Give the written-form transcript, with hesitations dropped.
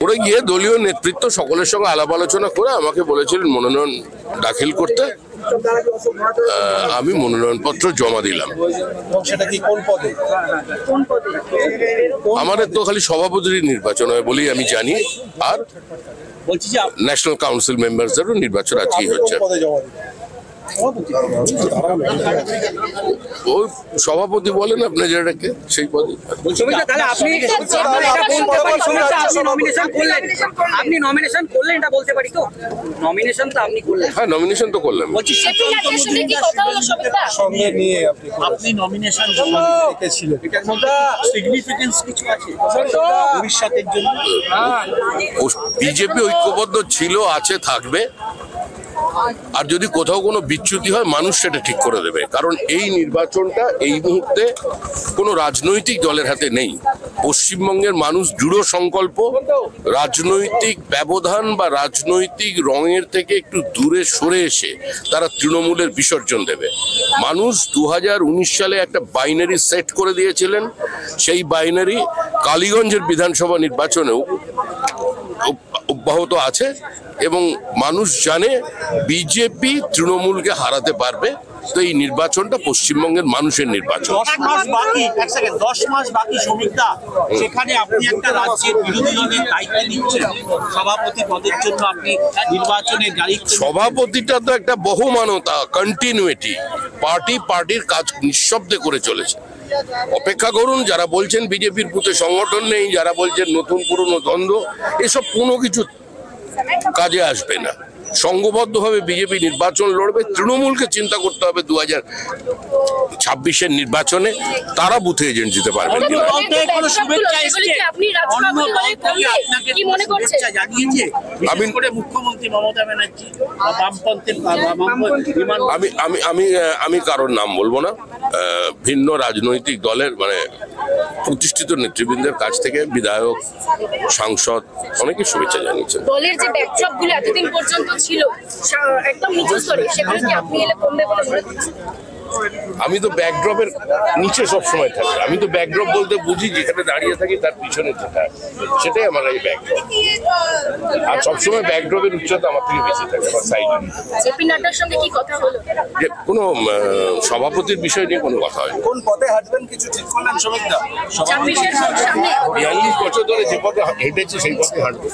করে গিয়ে দলীয় নেতৃত্ব সকলের সঙ্গে আলাপ আলোচনা করে আমাকে বলেছিলেন মনোনয়ন দাখিল করতে। আমি মনোনয়নপত্র জমা দিলাম। আমাদের তো খালি সভাপতির নির্বাচন হয় বলেই আমি জানি, আর ন্যাশনাল কাউন্সিল মেম্বারসদেরও নির্বাচন আজকেই হচ্ছে। ওই সভাপতি বলেন আপনি যেটাকে, সেই পদে। হ্যাঁ, নমিনেশন তো করলাম। বিজেপি ঐক্যবদ্ধ ছিল, আছে, থাকবে। আর যদি কোথাও কোনো বিচ্যুতি হয় মানুষ সেটা ঠিক করে দেবে, কারণ এই নির্বাচনটা এই মুহূর্তে কোনো রাজনৈতিক দলের হাতে নেই। পশ্চিমবঙ্গের মানুষ দৃঢ় সংকল্প রাজনৈতিক ব্যবধান বা রাজনৈতিক রঙের থেকে একটু দূরে সরে এসে তারা তৃণমূলের বিসর্জন দেবে। মানুষ 2019 সালে একটা বাইনারি সেট করে দিয়েছিলেন, সেই বাইনারি কালীগঞ্জের বিধানসভা নির্বাচনেও অব্যাহত আছে এবং মানুষ জানে বিজেপি তৃণমূলকে হারাতে পারবে। তো এই নির্বাচনটা পশ্চিমবঙ্গের মানুষের নির্বাচন। 10 মাস বাকি শ্রমিকদা, সেখানে আপনি একটা রাজ্যের বিরোধী দলের দায়িত্ব নিচ্ছেন, সভাপতি পদের জন্য আপনি নির্বাচনের গাড়ি। সভাপতিটা তো একটা বহুমানতা, কন্টিনিউইটি, পার্টির কাজ নিঃশব্দে করে চলেছে। অপেক্ষা করুন, যারা বলছেন বিজেপির বুথে সংগঠন নেই, যারা বলছেন নতুন পুরনো দ্বন্দ্ব, এসব কোনো কিছু কাজে আসবে না। সংঘবদ্ধভাবে বিজেপি নির্বাচন লড়বে। তৃণমূলকে চিন্তা করতে হবে 2026-এর নির্বাচনে তারা বুথে এজেন্ট দিতে পারবেন কিনা। আমি কারোর নাম বলবো না। ভিন্ন রাজনৈতিক দলের মানে প্রতিষ্ঠিত নেতৃবৃন্দের কাছ থেকে বিধায়ক, সাংসদ অনেকে শুভেচ্ছা জানিয়েছেন। দলের যে ব্যাকড্রপগুলো এতদিন পর্যন্ত ছিল একদম নিচু স্তরে, সেগুলো কি আপনি এলে কমবে বলে মনে করছেন? আমি তো ব্যাকড্রপের নিচে সবসময় থাকি। আমি তো ব্যাকড্রপ বলতে বুঝি যেখানে দাঁড়িয়ে থাকি তার পিছনে যেটা, সেটাই আমার এই ব্যাকড্রপ। আর সবসময় ব্যাকড্রপের উচ্চতা আমার থেকে বেশি থাকে, আমার সাইডে। জেপি নাড্ডার সঙ্গে কি কথা হলো? যে কোনো সভাপতির বিষয় নিয়ে কোনো কথা হয়। কোন পদে হাঁটবেন কিছু ঠিক করলেন শ্রমিকদা? 42 বছর ধরে যে পথে হেঁটেছি সেই পথে হাঁটবো।